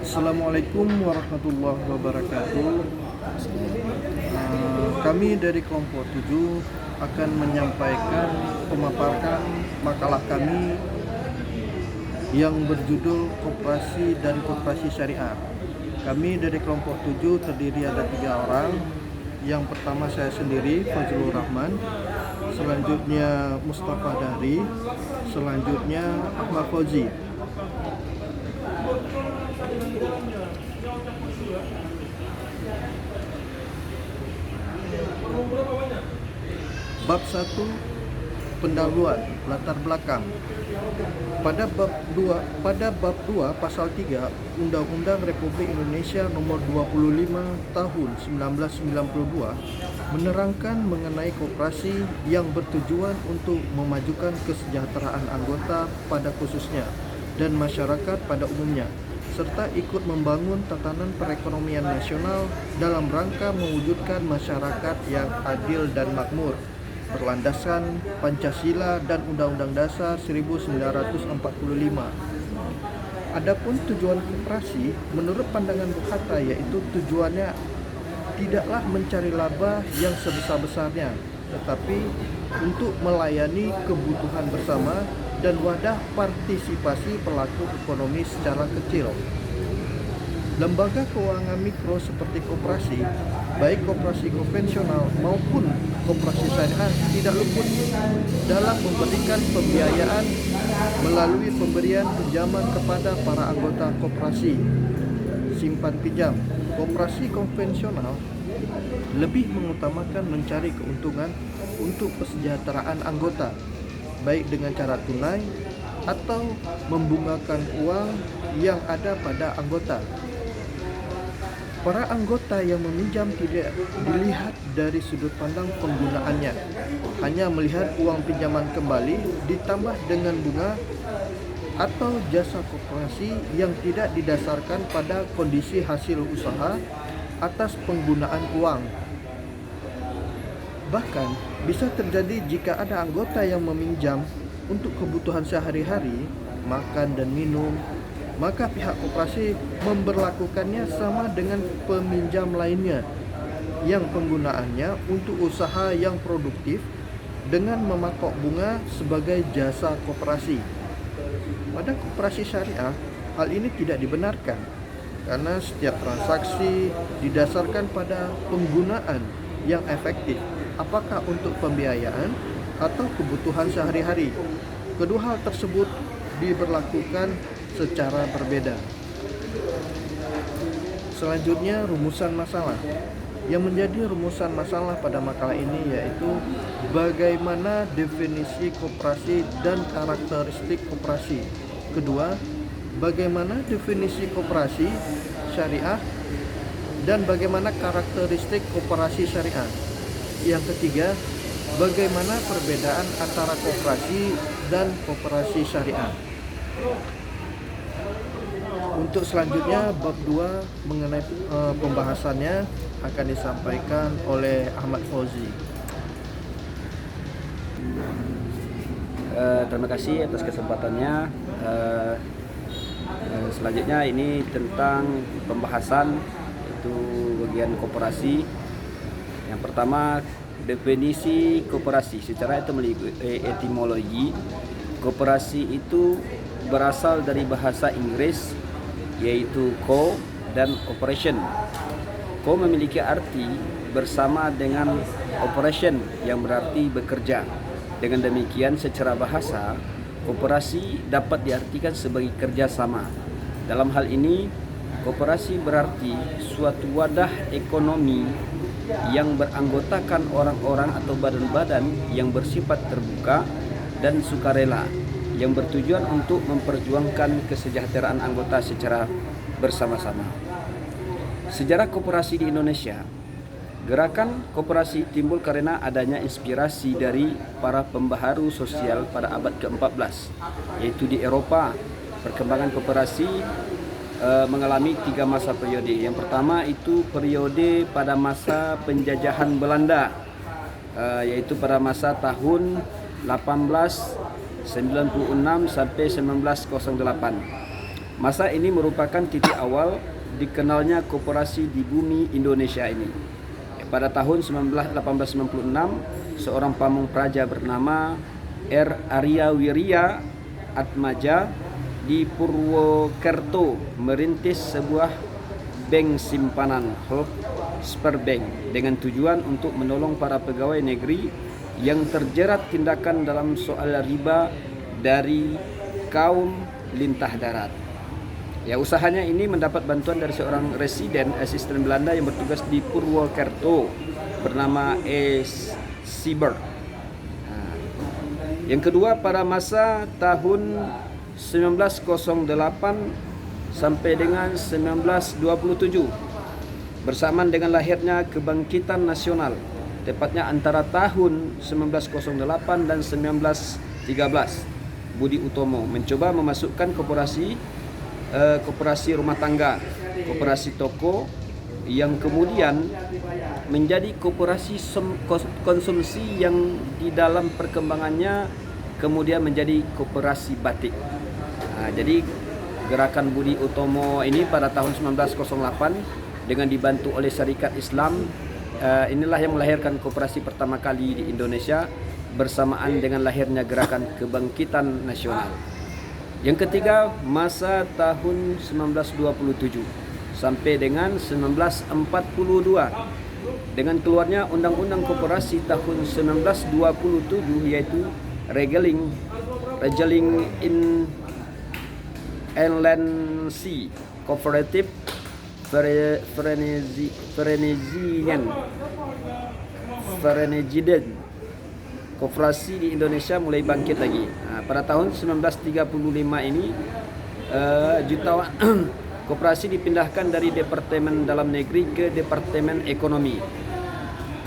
Assalamualaikum warahmatullahi wabarakatuh. Kami dari kelompok 7 akan menyampaikan pemaparan makalah kami yang berjudul Koperasi dan Koperasi Syariah. Kami dari kelompok 7 terdiri ada 3 orang. Yang pertama saya sendiri, Fazlur Rahman. Selanjutnya Mustafa Dari. Selanjutnya Ahmad Fauzi. Bab 1, pendahuluan, latar belakang. Pada bab 2 pasal 3 Undang-Undang Republik Indonesia Nomor 25 Tahun 1992 menerangkan mengenai koperasi yang bertujuan untuk memajukan kesejahteraan anggota pada khususnya dan masyarakat pada umumnya, serta ikut membangun tatanan perekonomian nasional dalam rangka mewujudkan masyarakat yang adil dan makmur berlandaskan Pancasila dan Undang-Undang Dasar 1945. Adapun tujuan koperasi menurut pandangan Bung Hatta yaitu tujuannya tidaklah mencari laba yang sebesar-besarnya, tetapi untuk melayani kebutuhan bersama dan wadah partisipasi pelaku ekonomi secara kecil. Lembaga keuangan mikro seperti koperasi, baik koperasi konvensional maupun koperasi syariah, tidak luput dalam memberikan pembiayaan melalui pemberian pinjaman kepada para anggota koperasi. Simpan pinjam. Koperasi konvensional lebih mengutamakan mencari keuntungan untuk kesejahteraan anggota, baik dengan cara tunai atau membungakan uang yang ada pada anggota. Para anggota yang meminjam tidak dilihat dari sudut pandang penggunaannya, hanya melihat uang pinjaman kembali ditambah dengan bunga atau jasa koperasi yang tidak didasarkan pada kondisi hasil usaha atas penggunaan uang. Bahkan bisa terjadi jika ada anggota yang meminjam untuk kebutuhan sehari-hari, makan dan minum, maka pihak koperasi memberlakukannya sama dengan peminjam lainnya yang penggunaannya untuk usaha yang produktif dengan mematok bunga sebagai jasa koperasi. Pada koperasi syariah, hal ini tidak dibenarkan karena setiap transaksi didasarkan pada penggunaan yang efektif, apakah untuk pembiayaan atau kebutuhan sehari-hari. Kedua hal tersebut diberlakukan secara berbeda. Selanjutnya, rumusan masalah. Yang menjadi rumusan masalah pada makalah ini yaitu bagaimana definisi koperasi dan karakteristik koperasi. Kedua, bagaimana definisi koperasi syariah dan bagaimana karakteristik koperasi syariah. Yang ketiga, bagaimana perbedaan antara koperasi dan koperasi syariah. Untuk selanjutnya bab 2 mengenai pembahasannya akan disampaikan oleh Ahmad Fauzi. Terima kasih atas kesempatannya. Selanjutnya ini tentang pembahasan itu bagian koperasi. Yang pertama, definisi koperasi secara etimologi. Koperasi itu berasal dari bahasa Inggris yaitu co dan operation. Co memiliki arti bersama dengan operation yang berarti bekerja. Dengan demikian secara bahasa, koperasi dapat diartikan sebagai kerjasama. Dalam hal ini, koperasi berarti suatu wadah ekonomi yang beranggotakan orang-orang atau badan-badan yang bersifat terbuka dan sukarela, yang bertujuan untuk memperjuangkan kesejahteraan anggota secara bersama-sama. Sejarah koperasi di Indonesia. Gerakan koperasi timbul karena adanya inspirasi dari para pembaharu sosial pada abad ke-14, yaitu di Eropa. Perkembangan koperasi mengalami 3 masa periode. Yang pertama itu periode pada masa penjajahan Belanda, yaitu pada masa tahun 1896 sampai 1908. Masa ini merupakan titik awal dikenalnya koperasi di bumi Indonesia ini. Pada tahun 1896, seorang pamong praja bernama R. Arya Wirya Atmaja di Purwokerto merintis sebuah bank simpanan Hope Sperbank dengan tujuan untuk menolong para pegawai negeri yang terjerat tindakan dalam soal riba dari kaum lintah darat. Ya, usahanya ini mendapat bantuan dari seorang residen asisten Belanda yang bertugas di Purwokerto bernama E. Siebert. Yang kedua, pada masa tahun 1908 sampai dengan 1927 bersamaan dengan lahirnya kebangkitan nasional, tepatnya antara tahun 1908 dan 1913, Budi Utomo mencoba memasukkan koperasi rumah tangga, koperasi toko yang kemudian menjadi koperasi konsumsi yang di dalam perkembangannya kemudian menjadi koperasi batik. Jadi gerakan Budi Utomo ini pada tahun 1908 dengan dibantu oleh Syarikat Islam, inilah yang melahirkan koperasi pertama kali di Indonesia bersamaan dengan lahirnya gerakan kebangkitan nasional. Yang ketiga, masa tahun 1927 sampai dengan 1942 dengan keluarnya Undang-Undang Koperasi tahun 1927 yaitu Regeling in Inland Sea Cooperative Verenigden. Koperasi di Indonesia mulai bangkit lagi. Pada tahun 1935 ini jutawan koperasi dipindahkan dari Departemen Dalam Negeri ke Departemen Ekonomi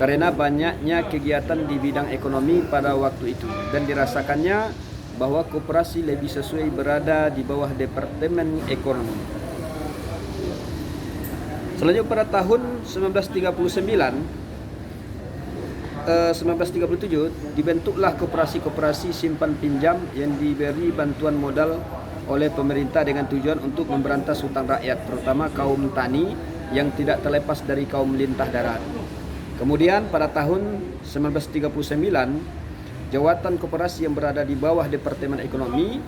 karena banyaknya kegiatan di bidang ekonomi pada waktu itu dan dirasakannya bahwa koperasi lebih sesuai berada di bawah Departemen Ekonomi. Selanjutnya pada tahun 1937 dibentuklah koperasi-koperasi simpan pinjam yang diberi bantuan modal oleh pemerintah dengan tujuan untuk memberantas hutang rakyat, terutama kaum tani yang tidak terlepas dari kaum lintah darat. Kemudian pada tahun 1939, jawatan koperasi yang berada di bawah Departemen Ekonomi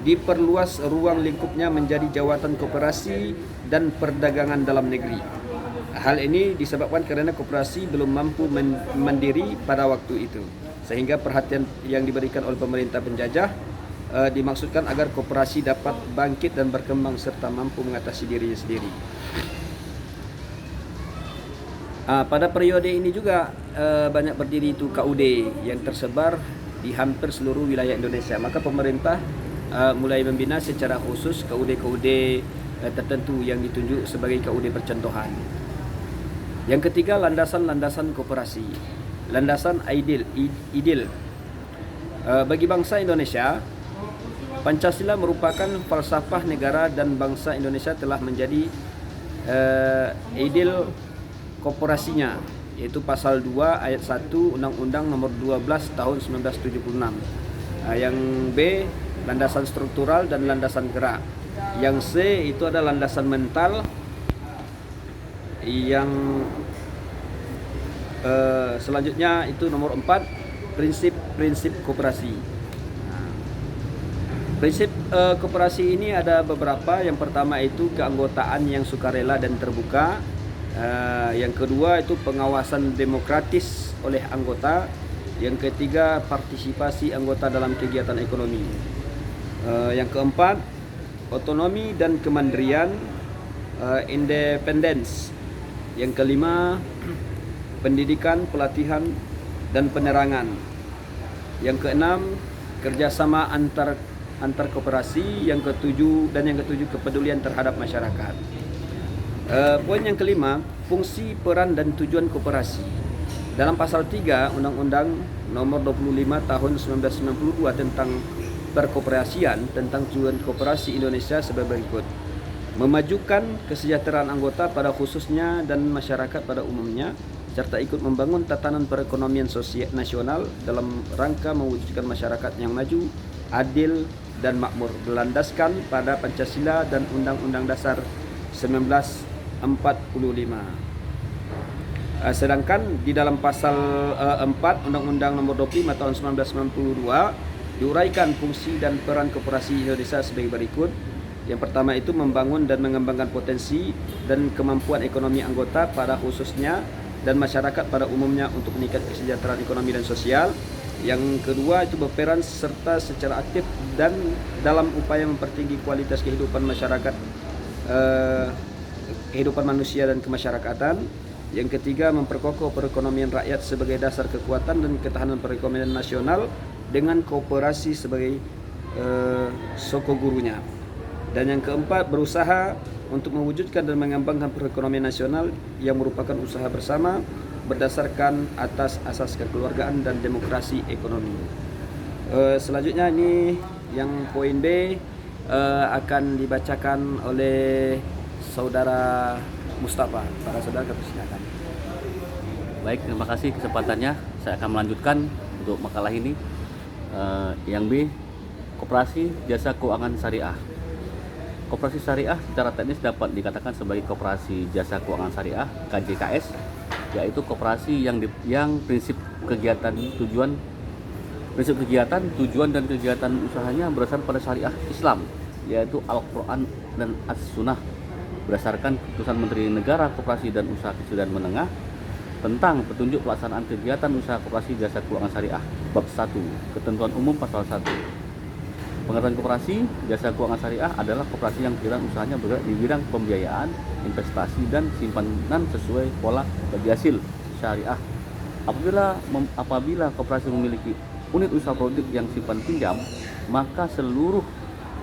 diperluas ruang lingkupnya menjadi jawatan koperasi dan perdagangan dalam negeri. Hal ini disebabkan karena koperasi belum mampu mandiri pada waktu itu, sehingga perhatian yang diberikan oleh pemerintah penjajah dimaksudkan agar koperasi dapat bangkit dan berkembang serta mampu mengatasi dirinya sendiri. Pada periode ini juga banyak berdiri itu KUD yang tersebar di hampir seluruh wilayah Indonesia. Maka pemerintah mulai membina secara khusus KUD-KUD tertentu yang ditunjuk sebagai KUD percontohan. Yang ketiga, landasan-landasan koperasi. Landasan ideal. Bagi bangsa Indonesia, Pancasila merupakan falsafah negara dan bangsa Indonesia telah menjadi ideal koperasinya, yaitu pasal 2 ayat 1 Undang-Undang nomor 12 tahun 1976. Yang B, landasan struktural dan landasan gerak. Yang C itu ada landasan mental. Yang selanjutnya itu nomor 4, prinsip koperasi. Prinsip koperasi ini ada beberapa. Yang pertama itu keanggotaan yang sukarela dan terbuka. Yang kedua itu pengawasan demokratis oleh anggota. Yang ketiga, partisipasi anggota dalam kegiatan ekonomi. Yang keempat, otonomi dan kemandirian, independence. Yang kelima, pendidikan, pelatihan dan penerangan. Yang keenam, kerjasama antar koperasi. Yang ketujuh, kepedulian terhadap masyarakat. Poin yang kelima, fungsi, peran dan tujuan koperasi. Dalam pasal 3 Undang-Undang nomor 25 tahun 1992 tentang perkoperasian, tentang tujuan koperasi Indonesia sebagai berikut: memajukan kesejahteraan anggota pada khususnya dan masyarakat pada umumnya, serta ikut membangun tatanan perekonomian sosial nasional dalam rangka mewujudkan masyarakat yang maju, adil, dan makmur, berlandaskan pada Pancasila dan Undang-Undang Dasar 1945. Sedangkan di dalam pasal 4 Undang-Undang Nomor 25 Tahun 1992 diuraikan fungsi dan peran koperasi Indonesia sebagai berikut. Yang pertama itu membangun dan mengembangkan potensi dan kemampuan ekonomi anggota pada khususnya dan masyarakat pada umumnya untuk meningkatkan kesejahteraan ekonomi dan sosial. Yang kedua itu berperan serta secara aktif dan dalam upaya mempertinggi kualitas kehidupan masyarakat, kehidupan manusia dan kemasyarakatan. Yang ketiga, memperkokoh perekonomian rakyat sebagai dasar kekuatan dan ketahanan perekonomian nasional dengan koperasi sebagai sokogurunya. Dan yang keempat, berusaha untuk mewujudkan dan mengembangkan perekonomian nasional yang merupakan usaha bersama berdasarkan atas asas kekeluargaan dan demokrasi ekonomi. Selanjutnya ini yang poin B akan dibacakan oleh Saudara Mustafa. Para saudara kami silakan. Baik, terima kasih kesempatannya. Saya akan melanjutkan untuk makalah ini. Yang B, Koperasi Jasa Keuangan Syariah. Koperasi syariah secara teknis dapat dikatakan sebagai koperasi jasa keuangan syariah (KJKS), yaitu koperasi yang prinsip kegiatan, tujuan dan kegiatan usahanya berdasarkan pada syariah Islam, yaitu Al-Quran dan As-Sunnah, berdasarkan keputusan Menteri Negara Koperasi dan Usaha Kecil dan Menengah tentang petunjuk pelaksanaan kegiatan usaha koperasi jasa keuangan syariah, bab 1, ketentuan umum pasal 1. Pengertian koperasi jasa keuangan syariah adalah koperasi yang kegiatan usahanya bergerak di bidang pembiayaan, investasi, dan simpanan sesuai pola bagi hasil syariah. Apabila koperasi memiliki unit usaha produktif yang simpan pinjam, maka seluruh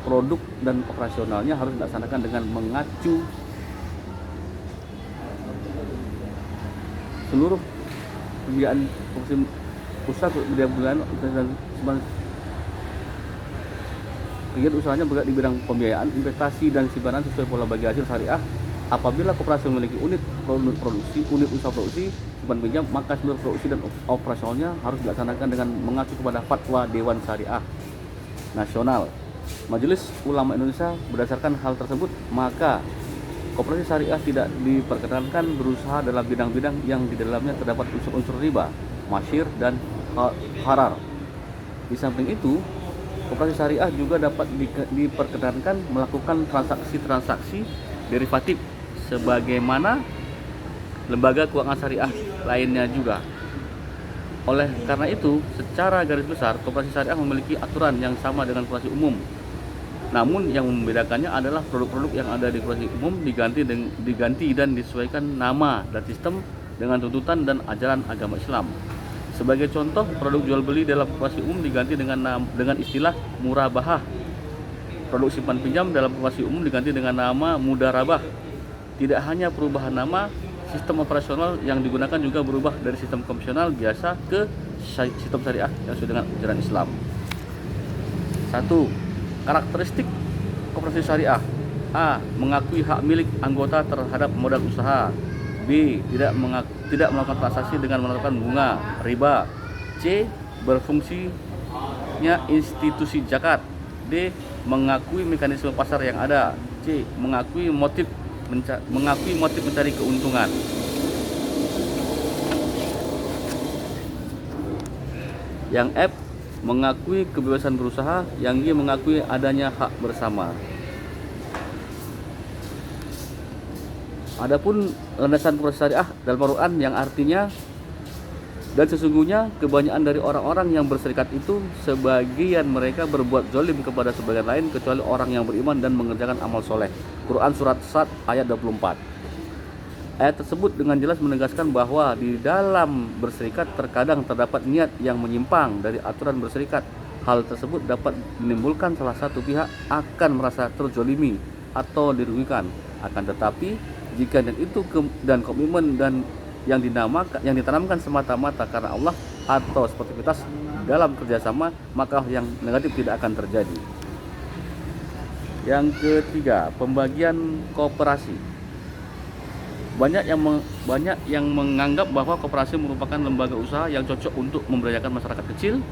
produk dan operasionalnya harus dilaksanakan dengan mengacu seluruh pembiayaan usaha pembiayaan dan kegiatan usahanya bergerak di bidang pembiayaan, investasi, dan simpanan sesuai pola bagi hasil syariah. Apabila koperasi memiliki unit usaha produksi, simpan pinjam, maka seluruh produksi dan operasionalnya harus dilaksanakan dengan mengacu kepada fatwa Dewan Syariah Nasional Majelis Ulama Indonesia. Berdasarkan hal tersebut, maka koperasi syariah tidak diperkenankan berusaha dalam bidang-bidang yang di dalamnya terdapat unsur-unsur riba, masyir, dan harar. Di samping itu, koperasi syariah juga dapat diperkenankan melakukan transaksi-transaksi derivatif sebagaimana lembaga keuangan syariah lainnya juga. Oleh karena itu, secara garis besar, koperasi syariah memiliki aturan yang sama dengan koperasi umum. Namun yang membedakannya adalah produk-produk yang ada di koperasi umum diganti dan disesuaikan nama dan sistem dengan tuntutan dan ajaran agama Islam. Sebagai contoh, produk jual beli dalam koperasi umum diganti dengan istilah murabahah. Produk simpan pinjam dalam koperasi umum diganti dengan nama mudarabah. Tidak hanya perubahan nama, sistem operasional yang digunakan juga berubah dari sistem konvensional biasa ke sistem syariah yang sesuai dengan ajaran Islam. 1. Karakteristik koperasi syariah. A. Mengakui hak milik anggota terhadap modal usaha. B. Tidak melakukan transaksi dengan menerapkan bunga, riba. C. Berfungsinya institusi zakat. D. Mengakui mekanisme pasar yang ada. C. Mengakui motif mencari keuntungan. Yang F. Mengakui kebebasan berusaha. Yang G. Mengakui adanya hak bersama. Adapun landasan koperasi syariah dalam Al-Quran yang artinya, dan sesungguhnya kebanyakan dari orang-orang yang berserikat itu, sebagian mereka berbuat zalim kepada sebagian lain kecuali orang yang beriman dan mengerjakan amal soleh. Quran Surat Sad ayat 24. Ayat tersebut dengan jelas menegaskan bahwa di dalam berserikat terkadang terdapat niat yang menyimpang dari aturan berserikat. Hal tersebut dapat menimbulkan salah satu pihak akan merasa terzolimi atau dirugikan. Akan tetapi, jika niat itu dan komitmen dan yang ditanamkan semata-mata karena Allah atau sportivitas dalam kerjasama, maka yang negatif tidak akan terjadi. Yang ketiga, pembagian koperasi. Banyak yang menganggap bahwa koperasi merupakan lembaga usaha yang cocok untuk memberdayakan masyarakat kecil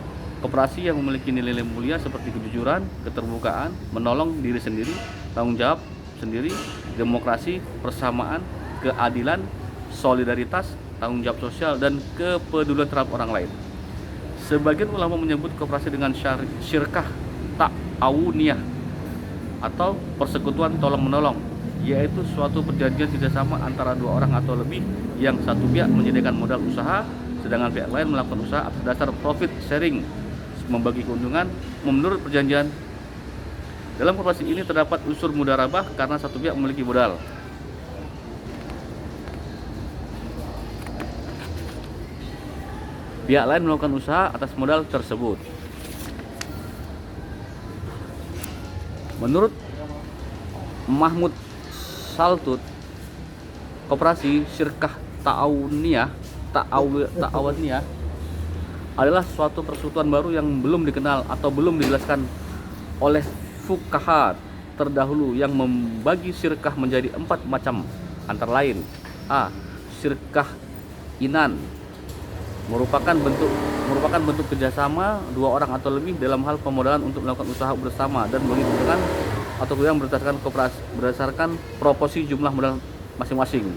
Koperasi yang memiliki nilai-nilai mulia seperti kejujuran, keterbukaan, menolong diri sendiri, tanggung jawab sendiri, demokrasi, persamaan, keadilan, solidaritas, tanggung jawab sosial, dan kepedulian terhadap orang lain. Sebagian ulama menyebut koperasi dengan syirkah ta'awuniyah atau persekutuan tolong-menolong, yaitu suatu perjanjian kerjasama antara dua orang atau lebih yang satu pihak menyediakan modal usaha, sedangkan pihak lain melakukan usaha atas dasar profit sharing, membagi keuntungan. Menurut perjanjian, dalam koperasi ini terdapat unsur mudharabah karena satu pihak memiliki modal. Pihak lain melakukan usaha atas modal tersebut. Menurut Mahmud Saltut, koperasi syirkah ta'awuniyah adalah suatu persekutuan baru yang belum dikenal atau belum dijelaskan oleh fuqaha terdahulu yang membagi syirkah menjadi 4 macam, antara lain: A. Syirkah inan, merupakan bentuk kerjasama dua orang atau lebih dalam hal pemodalan untuk melakukan usaha bersama dan bagi keuntungan atau yang berdasarkan proporsi jumlah modal masing-masing.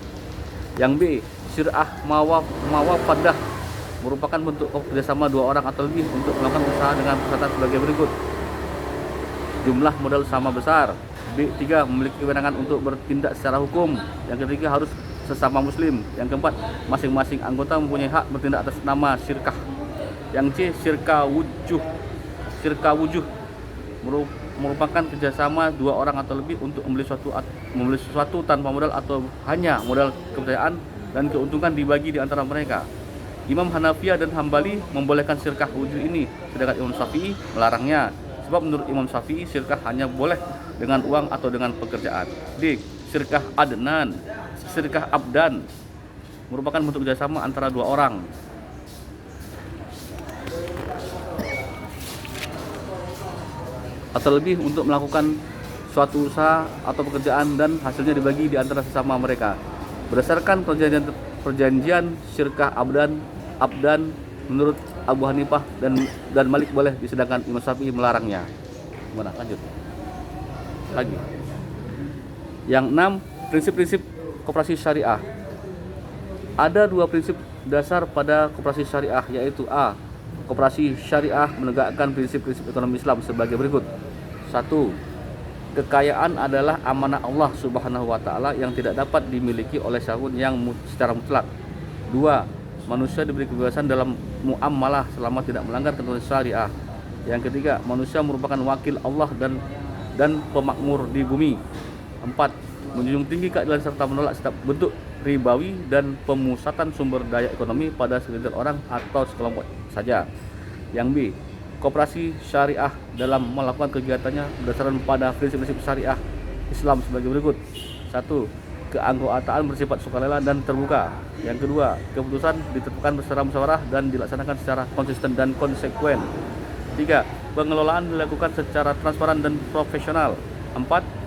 Yang B. Syirah mawafadah, merupakan bentuk kerjasama dua orang atau lebih untuk melakukan usaha dengan persatuan sebagai berikut: jumlah modal sama besar. B. 3. Memiliki kewenangan untuk bertindak secara hukum. Yang ketiga, harus sesama muslim. Yang keempat, masing-masing anggota mempunyai hak bertindak atas nama syirkah. Yang C. Syirka wujuh, merupakan kerjasama dua orang atau lebih untuk membeli sesuatu tanpa modal atau hanya modal kepercayaan dan keuntungan dibagi di antara mereka. Imam Hanafiyah dan Hambali membolehkan syirkah wujuh ini, sedangkan Imam Syafi'i melarangnya. Sebab menurut Imam Syafi'i, syirkah hanya boleh dengan uang atau dengan pekerjaan. D. Syirkah adnan, syirkah abdan, merupakan bentuk kerjasama antara dua orang. Atau lebih untuk melakukan suatu usaha atau pekerjaan dan hasilnya dibagi di antara sesama mereka. Berdasarkan perjanjian syirkah abdan menurut Abu Hanifah dan Malik boleh, sedangkan Imam Syafi'i melarangnya. Gimana? Lanjut lagi. Yang 6, prinsip-prinsip koperasi syariah. Ada 2 prinsip dasar pada koperasi syariah, yaitu A. Koperasi syariah menegakkan prinsip-prinsip ekonomi Islam sebagai berikut. 1. Kekayaan adalah amanah Allah Subhanahu wa taala yang tidak dapat dimiliki oleh siapapun yang secara mutlak. 2. Manusia diberi kebebasan dalam muamalah selama tidak melanggar ketentuan syariah. Yang ketiga, manusia merupakan wakil Allah dan pemakmur di bumi. 4. Menjunjung tinggi keadilan serta menolak setiap bentuk ribawi dan pemusatan sumber daya ekonomi pada segelintir orang atau sekelompok saja. Yang B. Koperasi syariah dalam melakukan kegiatannya berdasarkan pada prinsip-prinsip syariah Islam sebagai berikut. 1. Keanggotaan bersifat sukarela dan terbuka. Yang kedua, keputusan ditentukan secara musyawarah dan dilaksanakan secara konsisten dan konsekuen. 3. Pengelolaan dilakukan secara transparan dan profesional. 4.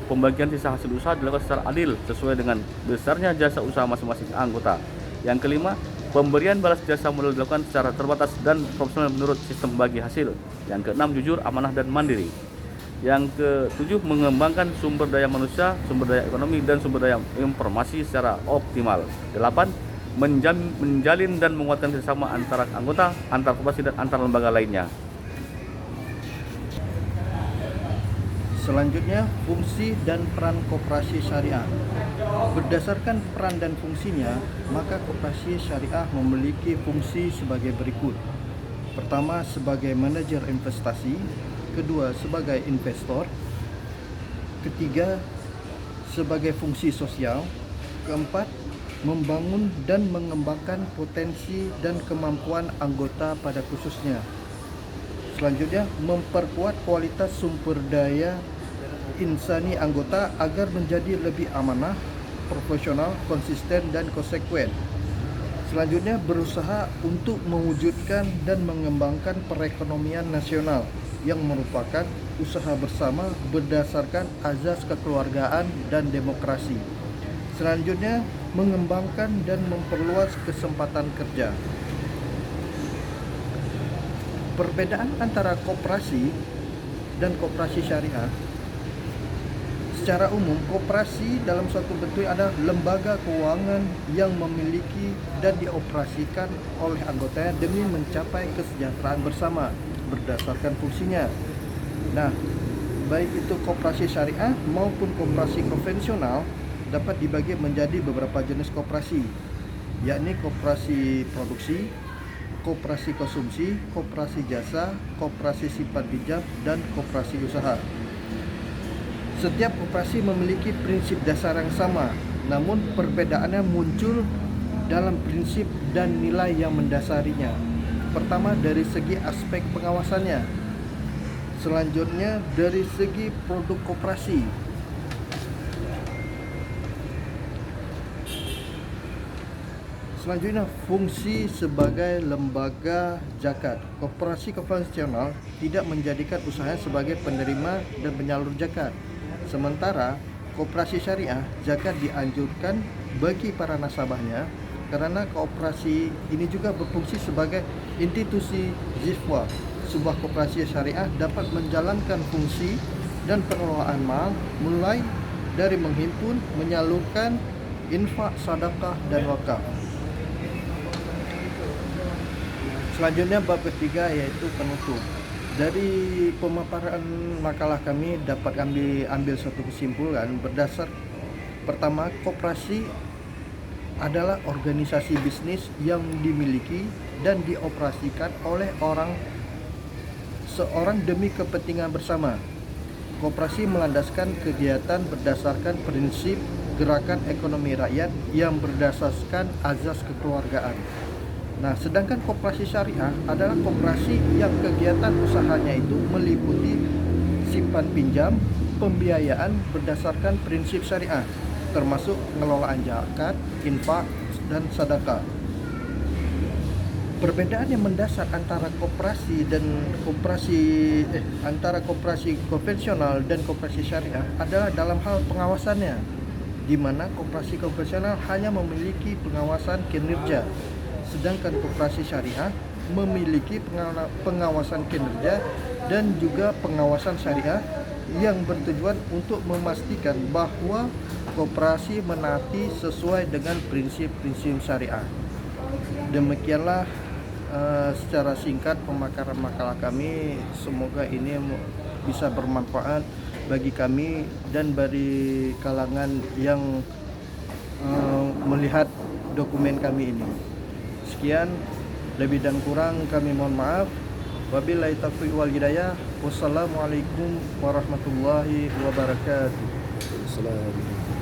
Pembagian sisa hasil usaha dilakukan secara adil sesuai dengan besarnya jasa usaha masing-masing anggota. Yang kelima, pemberian balas jasa modal dilakukan secara terbatas dan profesional menurut sistem bagi hasil. Yang keenam, jujur, amanah, dan mandiri. Yang ketujuh, mengembangkan sumber daya manusia, sumber daya ekonomi, dan sumber daya informasi secara optimal. 8. Menjalin dan menguatkan kerjasama antara anggota, antar koperasi, dan antar lembaga lainnya. Selanjutnya, fungsi dan peran koperasi syariah. Berdasarkan peran dan fungsinya, maka koperasi syariah memiliki fungsi sebagai berikut. Pertama, sebagai manajer investasi. Kedua, sebagai investor. Ketiga, sebagai fungsi sosial. Keempat, membangun dan mengembangkan potensi dan kemampuan anggota pada khususnya. Selanjutnya, memperkuat kualitas sumber daya insani anggota agar menjadi lebih amanah, profesional, konsisten, dan konsekuen. Selanjutnya, berusaha untuk mewujudkan dan mengembangkan perekonomian nasional yang merupakan usaha bersama berdasarkan azas kekeluargaan dan demokrasi. Selanjutnya, mengembangkan dan memperluas kesempatan kerja. Perbedaan antara koperasi dan koperasi syariah, secara umum koperasi dalam suatu bentuk adalah lembaga keuangan yang memiliki dan dioperasikan oleh anggotanya demi mencapai kesejahteraan bersama berdasarkan fungsinya. Nah, baik itu koperasi syariah maupun koperasi konvensional dapat dibagi menjadi beberapa jenis koperasi, yakni koperasi produksi, koperasi konsumsi, koperasi jasa, koperasi simpan pinjam, dan koperasi usaha. Setiap koperasi memiliki prinsip dasar yang sama, namun perbedaannya muncul dalam prinsip dan nilai yang mendasarinya. Pertama, dari segi aspek pengawasannya. Selanjutnya, dari segi produk koperasi. Selanjutnya, fungsi sebagai lembaga zakat. Koperasi konvensional tidak menjadikan usahanya sebagai penerima dan penyalur zakat. Sementara koperasi syariah, zakat dianjurkan bagi para nasabahnya karena koperasi ini juga berfungsi sebagai institusi zifwa. Sebuah koperasi syariah dapat menjalankan fungsi dan pengelolaan mal mulai dari menghimpun, menyalurkan infak, sedekah, dan wakaf. Selanjutnya bab ketiga yaitu penutup. Dari pemaparan makalah kami dapat ambil suatu kesimpulan berdasar pertama, koperasi adalah organisasi bisnis yang dimiliki dan dioperasikan oleh seorang demi kepentingan bersama. Koperasi melandaskan kegiatan berdasarkan prinsip gerakan ekonomi rakyat yang berdasarkan azas kekeluargaan. Nah, sedangkan koperasi syariah adalah koperasi yang kegiatan usahanya itu meliputi simpan pinjam, pembiayaan berdasarkan prinsip syariah, termasuk pengelolaan zakat, infak, dan sedekah. Perbedaan yang mendasar antara antara koperasi konvensional dan koperasi syariah adalah dalam hal pengawasannya, di mana koperasi konvensional hanya memiliki pengawasan kinerja, sedangkan koperasi syariah memiliki pengawasan kinerja dan juga pengawasan syariah yang bertujuan untuk memastikan bahwa koperasi menaati sesuai dengan prinsip-prinsip syariah. Demikianlah secara singkat pemaparan makalah kami. Semoga ini bisa bermanfaat bagi kami dan bagi kalangan yang melihat dokumen kami ini. Sekian, lebih dan kurang kami mohon maaf. Wabillahi taufiq wal hidayah. Wassalamualaikum warahmatullahi wabarakatuh. Assalamualaikum.